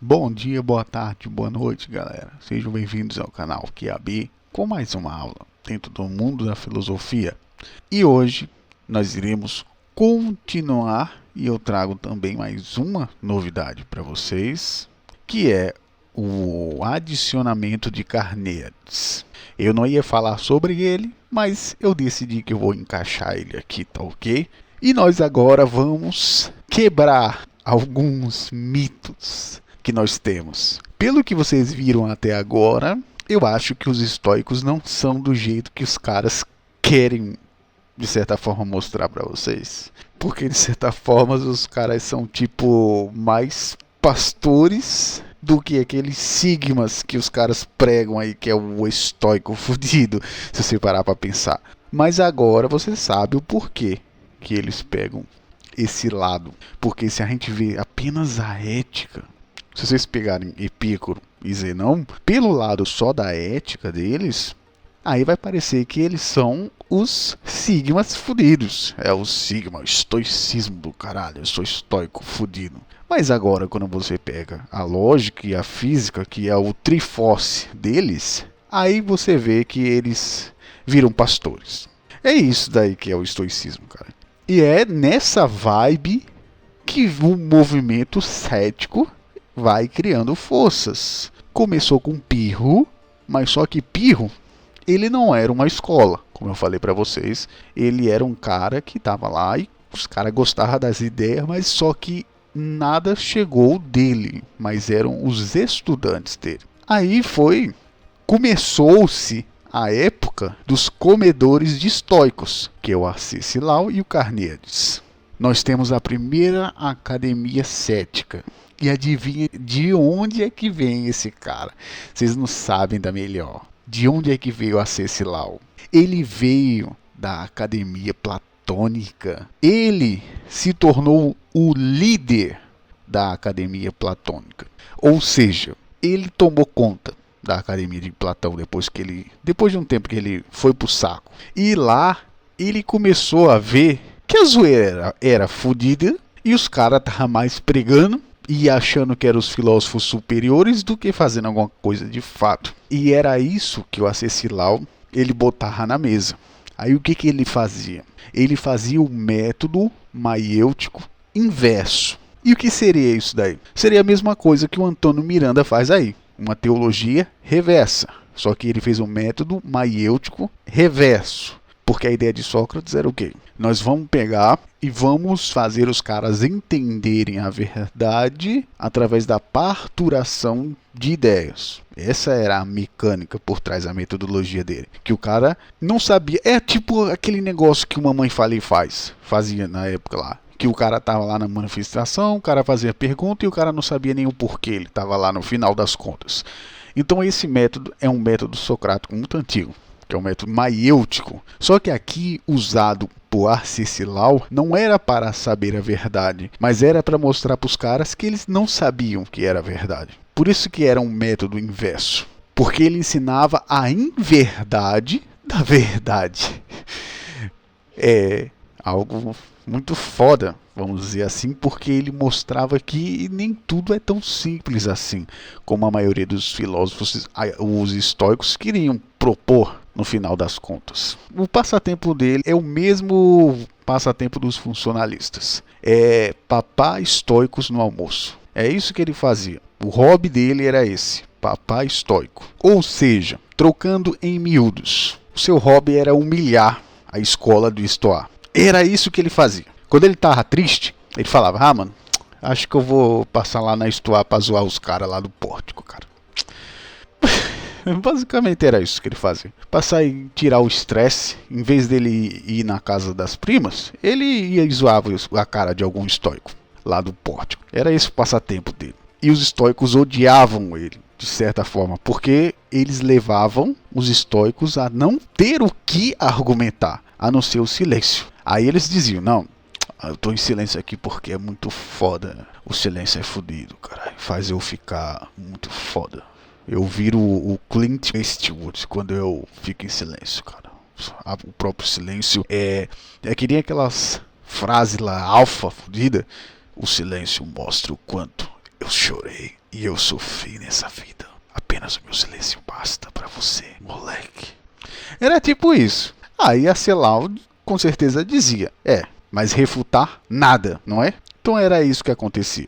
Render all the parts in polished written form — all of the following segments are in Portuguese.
Bom dia, boa tarde, boa noite, galera. Sejam bem-vindos ao canal QAB com mais uma aula dentro do mundo da filosofia. E hoje nós iremos continuar e eu trago também mais uma novidade para vocês, que é o adicionamento de Carneades. Eu não ia falar sobre ele, mas eu decidi que eu vou encaixar ele aqui, tá ok? E nós agora vamos quebrar alguns mitos que nós temos. Pelo que vocês viram até agora, eu acho que os estoicos não são do jeito que os caras querem, de certa forma, mostrar para vocês. Porque, de certa forma, os caras são tipo mais pastores do que aqueles sigmas que os caras pregam aí, que é o estoico fudido, se você parar para pensar. Mas agora você sabe o porquê que eles pegam esse lado. Porque se a gente vê apenas a ética, se vocês pegarem Epicuro e Zenão, pelo lado só da ética deles, aí vai parecer que eles são os sigmas fudidos. É o sigma, o estoicismo do caralho, eu sou estoico fudido. Mas agora, quando você pega a lógica e a física, que é o triforce deles, aí você vê que eles viram pastores. É isso daí que é o estoicismo, cara. E é nessa vibe que o movimento cético vai criando forças. Começou com Pirro, mas só que Pirro, ele não era uma escola, como eu falei para vocês. Ele era um cara que estava lá e os caras gostavam das ideias, mas só que nada chegou dele, mas eram os estudantes dele. Aí começou-se a época dos comedores de estoicos, que é o Arcesilau e o Carneades. Nós temos a primeira academia cética. E adivinha de onde é que vem esse cara? Vocês não sabem da melhor. De onde é que veio Arcesilau? Ele veio da academia platônica. Ele se tornou o líder da academia platônica. Ou seja, ele tomou conta da academia de Platão depois de um tempo que ele foi pro saco. E lá ele começou a ver que a zoeira era fodida e os caras estavam mais pregando e achando que eram os filósofos superiores do que fazendo alguma coisa de fato. E era isso que o Arcesilau ele botava na mesa. Aí o que ele fazia? Ele fazia o método maiêutico inverso. E o que seria isso daí? Seria a mesma coisa que o Antônio Miranda faz aí. Uma teologia reversa. Só que ele fez um método maiêutico reverso. Porque a ideia de Sócrates era o quê? Nós vamos pegar e vamos fazer os caras entenderem a verdade através da parturação de ideias. Essa era a mecânica por trás da metodologia dele. Que o cara não sabia. É tipo aquele negócio que uma mãe fazia na época lá. Que o cara tava lá na manifestação, o cara fazia pergunta e o cara não sabia nem o porquê. Ele tava lá no final das contas. Então esse método é um método socrático muito antigo, que é o método maiêutico. Só que aqui usado por Arcesilau não era para saber a verdade, mas era para mostrar para os caras que eles não sabiam que era verdade. Por isso que era um método inverso, porque ele ensinava a inverdade da verdade. É algo muito foda, vamos dizer assim, porque ele mostrava que nem tudo é tão simples assim, como a maioria dos filósofos, os estoicos, queriam propor no final das contas. O passatempo dele é o mesmo passatempo dos funcionalistas. É papar estoicos no almoço. É isso que ele fazia. O hobby dele era esse, papar estoico. Ou seja, trocando em miúdos, o seu hobby era humilhar a escola do Estoa. Era isso que ele fazia. Quando ele tava triste, ele falava: ah, mano, acho que eu vou passar lá na Estoa pra zoar os caras lá do pórtico, cara. Basicamente era isso que ele fazia. Passar e tirar o estresse, em vez dele ir na casa das primas, ele ia e zoava a cara de algum estoico lá do pórtico. Era esse o passatempo dele. E os estoicos odiavam ele, de certa forma, porque eles levavam os estoicos a não ter o que argumentar, a não ser o silêncio. Aí eles diziam: não, eu tô em silêncio aqui porque é muito foda. O silêncio é fodido, cara. Faz eu ficar muito foda. Eu viro o Clint Eastwood quando eu fico em silêncio, cara. O próprio silêncio é que nem aquelas frases lá, alfa, fodida. O silêncio mostra o quanto eu chorei. E eu sofri nessa vida. Apenas o meu silêncio basta pra você, moleque. Era tipo isso. Aí a Celau com certeza dizia, mas refutar nada, não é? Então era isso que acontecia.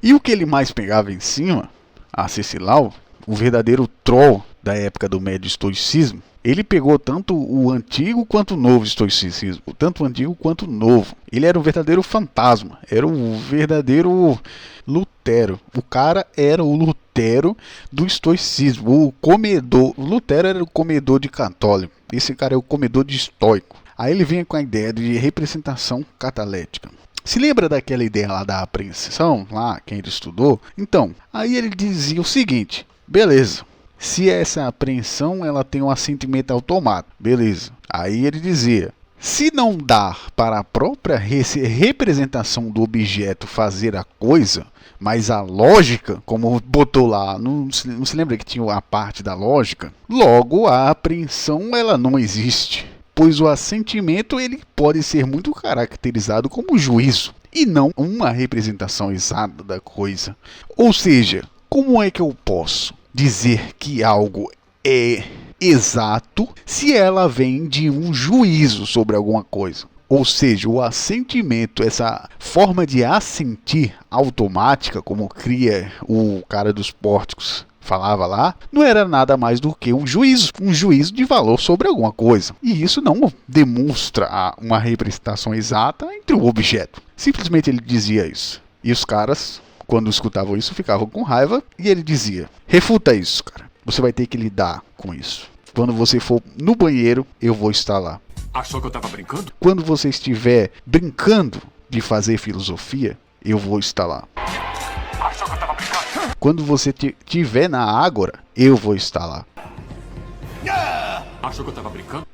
E o que ele mais pegava em cima, a Cecilau, o verdadeiro troll da época do médio estoicismo, ele pegou tanto o antigo quanto o novo estoicismo, tanto o antigo quanto o novo. Ele era o verdadeiro fantasma, era o verdadeiro Lutero. O cara era o Lutero do estoicismo, o comedor. O Lutero era o comedor de católico, esse cara é o comedor de estoico. Aí ele vinha com a ideia de representação catalética. Se lembra daquela ideia lá da apreensão, lá quem ele estudou? Então, aí ele dizia o seguinte, beleza. Se essa apreensão ela tem um assentimento automático, beleza. Aí ele dizia, se não dar para a própria representação do objeto fazer a coisa, mas a lógica, como botou lá, não se lembra que tinha a parte da lógica? Logo, a apreensão ela não existe, pois o assentimento ele pode ser muito caracterizado como juízo, e não uma representação exata da coisa. Ou seja, como é que eu posso dizer que algo é exato se ela vem de um juízo sobre alguma coisa? Ou seja, o assentimento, essa forma de assentir automática, como cria o cara dos pórticos falava lá, não era nada mais do que um juízo de valor sobre alguma coisa. E isso não demonstra uma representação exata entre o objeto. Simplesmente ele dizia isso. E os caras, quando escutavam isso, ficavam com raiva e ele dizia, refuta isso, cara. Você vai ter que lidar com isso. Quando você for no banheiro, eu vou estar lá. Achou que eu tava brincando? Quando você estiver brincando de fazer filosofia, eu vou estar lá. Achou que eu tava brincando? Quando você estiver na ágora, eu vou estar lá. Achou que eu tava brincando?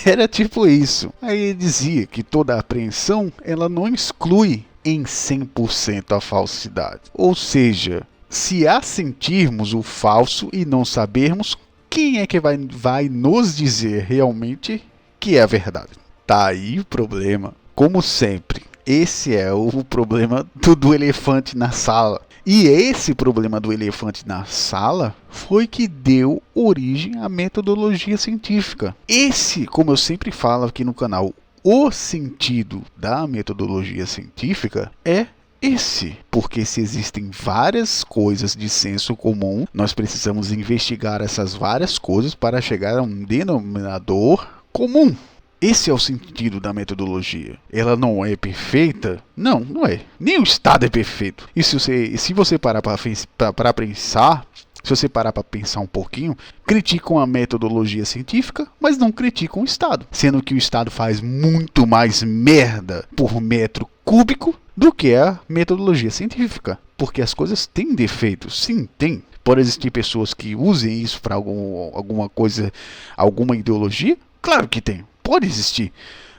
Era tipo isso. Aí ele dizia que toda apreensão, ela não exclui em 100% a falsidade. Ou seja, se assentirmos o falso e não sabermos, quem é que vai nos dizer realmente que é a verdade? Tá aí o problema. Como sempre, esse é o problema do elefante na sala. E esse problema do elefante na sala foi que deu origem à metodologia científica. Esse, como eu sempre falo aqui no canal, o sentido da metodologia científica é esse. Porque se existem várias coisas de senso comum, nós precisamos investigar essas várias coisas para chegar a um denominador comum. Esse é o sentido da metodologia. Ela não é perfeita? Não, não é. Nem o Estado é perfeito. E se você parar para pensar, se você parar para pensar um pouquinho, criticam a metodologia científica, mas não criticam o Estado. Sendo que o Estado faz muito mais merda por metro cúbico do que a metodologia científica. Porque as coisas têm defeitos. Sim, tem. Pode existir pessoas que usem isso para alguma coisa, alguma ideologia? Claro que tem. Pode existir,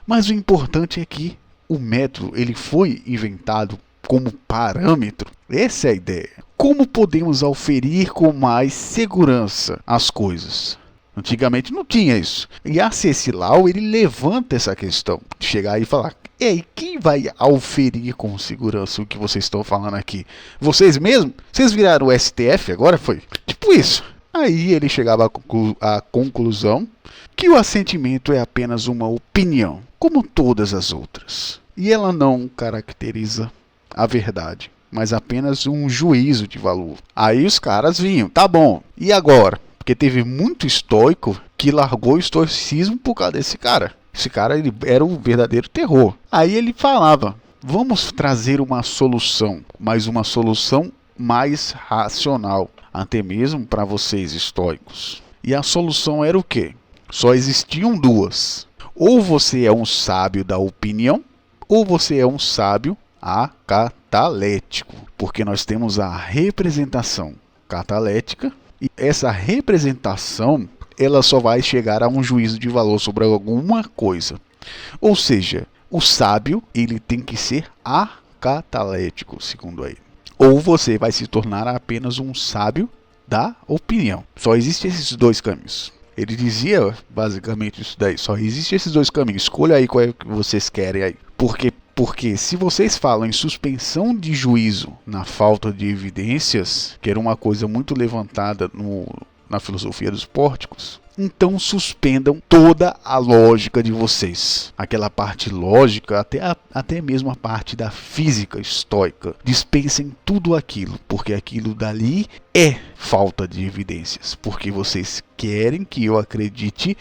mas o importante é que o método ele foi inventado como parâmetro. Essa é a ideia. Como podemos auferir com mais segurança as coisas? Antigamente não tinha isso. E a Cecilau ele levanta essa questão, de chegar e falar: ei, quem vai auferir com segurança o que vocês estão falando aqui? Vocês mesmos? Vocês viraram o STF agora? Foi tipo isso. Aí ele chegava à conclusão que o assentimento é apenas uma opinião, como todas as outras. E ela não caracteriza a verdade, mas apenas um juízo de valor. Aí os caras vinham, tá bom, e agora? Porque teve muito estoico que largou o estoicismo por causa desse cara. Esse cara ele era um verdadeiro terror. Aí ele falava, vamos trazer uma solução, mas uma solução mais racional, até mesmo para vocês estoicos. E a solução era o quê? Só existiam duas. Ou você é um sábio da opinião, ou você é um sábio acatalético. Porque nós temos a representação catalética, e essa representação ela só vai chegar a um juízo de valor sobre alguma coisa. Ou seja, o sábio ele tem que ser acatalético, segundo ele. Ou você vai se tornar apenas um sábio da opinião. Só existem esses dois caminhos. Ele dizia basicamente isso daí. Só existem esses dois caminhos. Escolha aí qual é que vocês querem aí. Porque Porque se vocês falam em suspensão de juízo na falta de evidências, que era uma coisa muito levantada na filosofia dos pórticos, então suspendam toda a lógica de vocês. Aquela parte lógica, até mesmo a parte da física estoica. Dispensem tudo aquilo, porque aquilo dali é falta de evidências. Porque vocês querem que eu acredite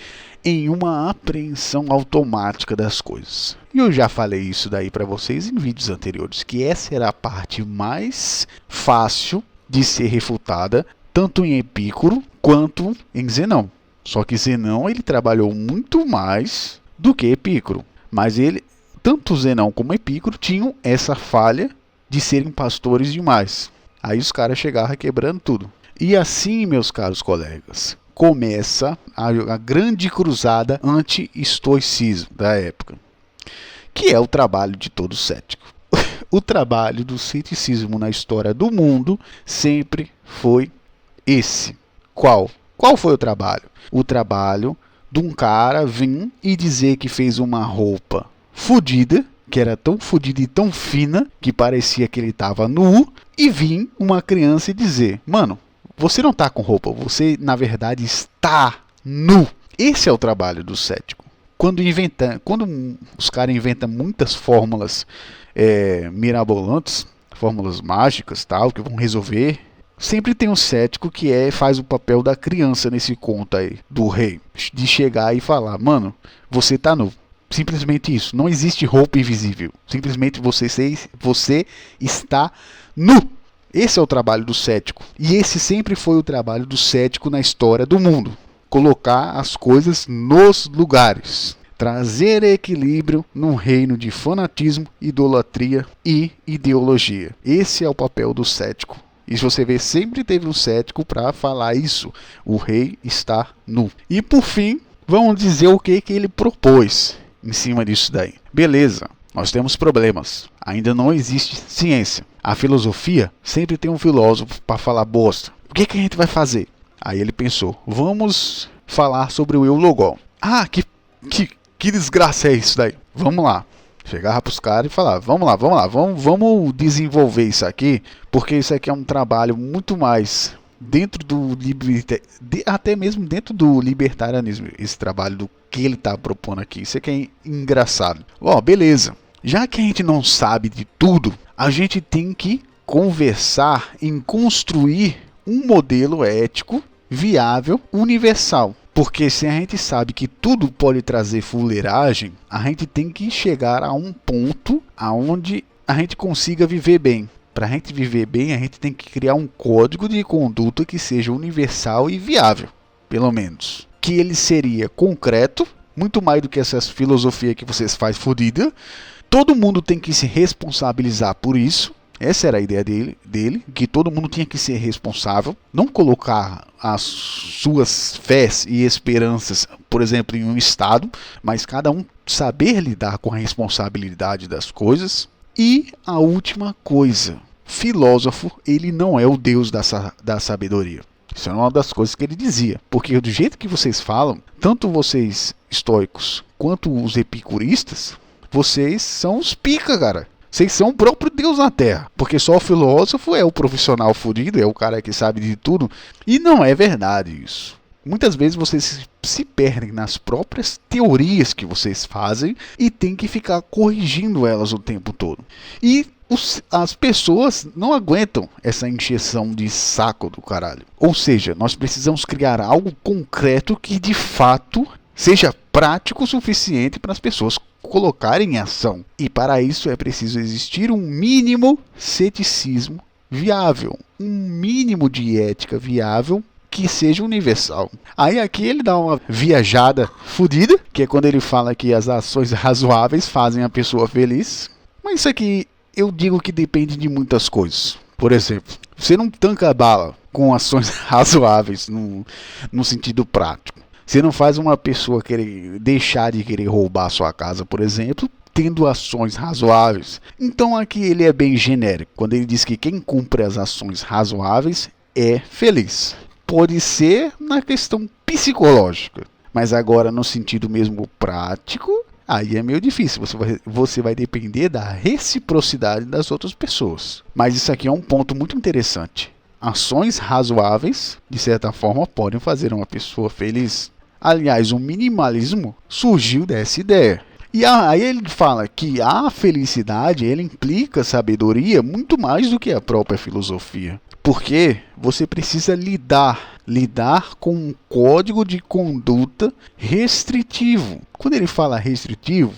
em uma apreensão automática das coisas. E eu já falei isso daí para vocês em vídeos anteriores, que essa era a parte mais fácil de ser refutada, tanto em Epicuro quanto em Zenão. Só que Zenão ele trabalhou muito mais do que Epicuro. Mas tanto Zenão como Epicuro tinham essa falha de serem pastores demais. Aí os caras chegavam quebrando tudo. E assim, meus caros colegas, começa a grande cruzada anti-estoicismo da época, que é o trabalho de todo cético. O trabalho do ceticismo na história do mundo sempre foi esse. Qual? Qual foi o trabalho? O trabalho de um cara vir e dizer que fez uma roupa fodida, que era tão fodida e tão fina que parecia que ele estava nu, e vir uma criança e dizer: mano, você não está com roupa, você na verdade está nu. Esse é o trabalho do cético. Quando os caras inventam muitas fórmulas mirabolantes, fórmulas mágicas, tal, que vão resolver, sempre tem um cético que faz o papel da criança nesse conto aí, do rei, de chegar e falar: mano, você tá nu. Simplesmente isso. Não existe roupa invisível. Simplesmente você está nu. Esse é o trabalho do cético. E esse sempre foi o trabalho do cético na história do mundo. Colocar as coisas nos lugares. Trazer equilíbrio num reino de fanatismo, idolatria e ideologia. Esse é o papel do cético. E se você vê, sempre teve um cético para falar isso. O rei está nu. E por fim, vamos dizer o que ele propôs em cima disso daí. Beleza, nós temos problemas. Ainda não existe ciência. A filosofia sempre tem um filósofo para falar bosta. O que a gente vai fazer? Aí ele pensou: vamos falar sobre o eu logon. Ah, que desgraça é isso daí? Vamos lá. Chegava para os caras e falava: vamos lá, vamos desenvolver isso aqui, porque isso aqui é um trabalho muito mais dentro do até mesmo dentro do libertarianismo, esse trabalho do que ele está propondo aqui. Isso aqui é engraçado. Beleza. Já que a gente não sabe de tudo, a gente tem que conversar em construir um modelo ético viável, universal. Porque se a gente sabe que tudo pode trazer fuleiragem, a gente tem que chegar a um ponto aonde a gente consiga viver bem. Para a gente viver bem, a gente tem que criar um código de conduta que seja universal e viável, pelo menos. Que ele seria concreto, muito mais do que essas filosofias que vocês fazem fodida. Todo mundo tem que se responsabilizar por isso. Essa era a ideia dele, que todo mundo tinha que ser responsável, não colocar as suas fés e esperanças, por exemplo, em um Estado, mas cada um saber lidar com a responsabilidade das coisas. E a última coisa, filósofo, ele não é o deus da sabedoria. Isso é uma das coisas que ele dizia, porque do jeito que vocês falam, tanto vocês estoicos quanto os epicuristas, vocês são os pica, cara. Vocês são o próprio Deus na Terra. Porque só o filósofo é o profissional fudido, é o cara que sabe de tudo. E não é verdade isso. Muitas vezes vocês se perdem nas próprias teorias que vocês fazem e tem que ficar corrigindo elas o tempo todo. E as pessoas não aguentam essa encheção de saco do caralho. Ou seja, nós precisamos criar algo concreto que de fato seja prático o suficiente para as pessoas colocarem em ação. E para isso é preciso existir um mínimo ceticismo viável, um mínimo de ética viável que seja universal. Aí aqui ele dá uma viajada fodida, que é quando ele fala que as ações razoáveis fazem a pessoa feliz. Mas isso aqui eu digo que depende de muitas coisas. Por exemplo, você não tanca a bala com ações razoáveis no sentido prático. Você não faz uma pessoa querer deixar de querer roubar a sua casa, por exemplo, tendo ações razoáveis. Então aqui ele é bem genérico, quando ele diz que quem cumpre as ações razoáveis é feliz. Pode ser na questão psicológica, mas agora no sentido mesmo prático, aí é meio difícil. Você vai depender da reciprocidade das outras pessoas. Mas isso aqui é um ponto muito interessante. Ações razoáveis, de certa forma, podem fazer uma pessoa feliz. Aliás, o minimalismo surgiu dessa ideia. E aí ele fala que a felicidade ele implica sabedoria muito mais do que a própria filosofia. Porque você precisa lidar com um código de conduta restritivo. Quando ele fala restritivo,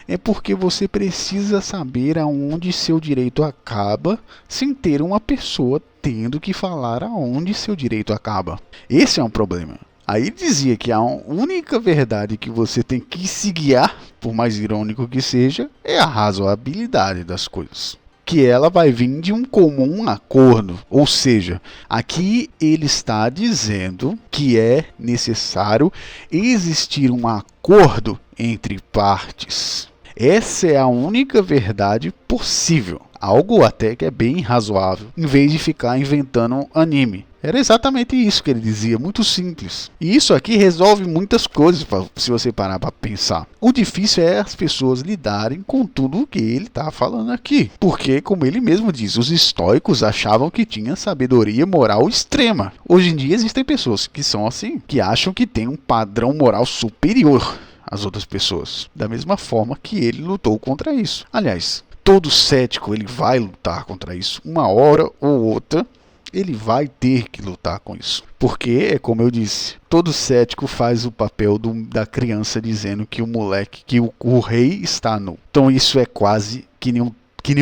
é porque você precisa saber aonde seu direito acaba, sem ter uma pessoa tendo que falar aonde seu direito acaba. Esse é um problema. Aí ele dizia que a única verdade que você tem que se guiar, por mais irônico que seja, é a razoabilidade das coisas. Que ela vai vir de um comum acordo. Ou seja, aqui ele está dizendo que é necessário existir um acordo entre partes. Essa é a única verdade possível. Algo até que é bem razoável, em vez de ficar inventando anime. Era exatamente isso que ele dizia, muito simples. E isso aqui resolve muitas coisas, se você parar para pensar. O difícil é as pessoas lidarem com tudo o que ele está falando aqui. Porque, como ele mesmo diz, os estoicos achavam que tinha sabedoria moral extrema. Hoje em dia existem pessoas que são assim, que acham que tem um padrão moral superior às outras pessoas. Da mesma forma que ele lutou contra isso. Aliás, todo cético ele vai lutar contra isso. Uma hora ou outra, ele vai ter que lutar com isso. Porque, como eu disse, todo cético faz o papel da criança dizendo que o rei está nu. Então isso é quase que nem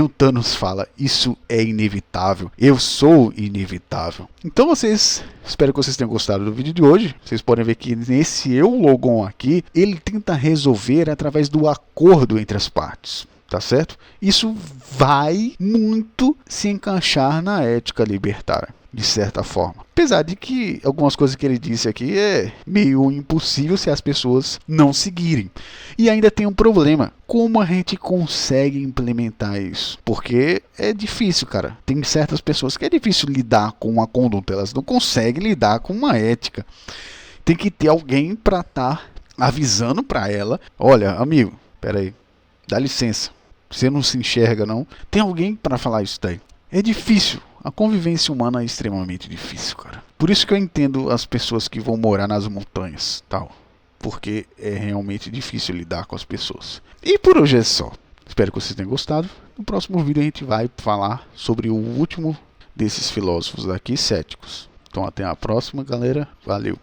o Thanos fala, isso é inevitável, eu sou inevitável. Então espero que vocês tenham gostado do vídeo de hoje. Vocês podem ver que nesse Eulogon aqui, ele tenta resolver através do acordo entre as partes. Tá certo? Isso vai muito se encaixar na ética libertária, de certa forma. Apesar de que algumas coisas que ele disse aqui é meio impossível se as pessoas não seguirem. E ainda tem um problema. Como a gente consegue implementar isso? Porque é difícil, cara. Tem certas pessoas que é difícil lidar com uma conduta. Elas não conseguem lidar com uma ética. Tem que ter alguém para estar avisando para ela. Olha, amigo, peraí, dá licença. Você não se enxerga, não? Tem alguém para falar isso daí. É difícil. A convivência humana é extremamente difícil, cara. Por isso que eu entendo as pessoas que vão morar nas montanhas, tal. Porque é realmente difícil lidar com as pessoas. E por hoje é só. Espero que vocês tenham gostado. No próximo vídeo a gente vai falar sobre o último desses filósofos aqui, céticos. Então até a próxima, galera. Valeu.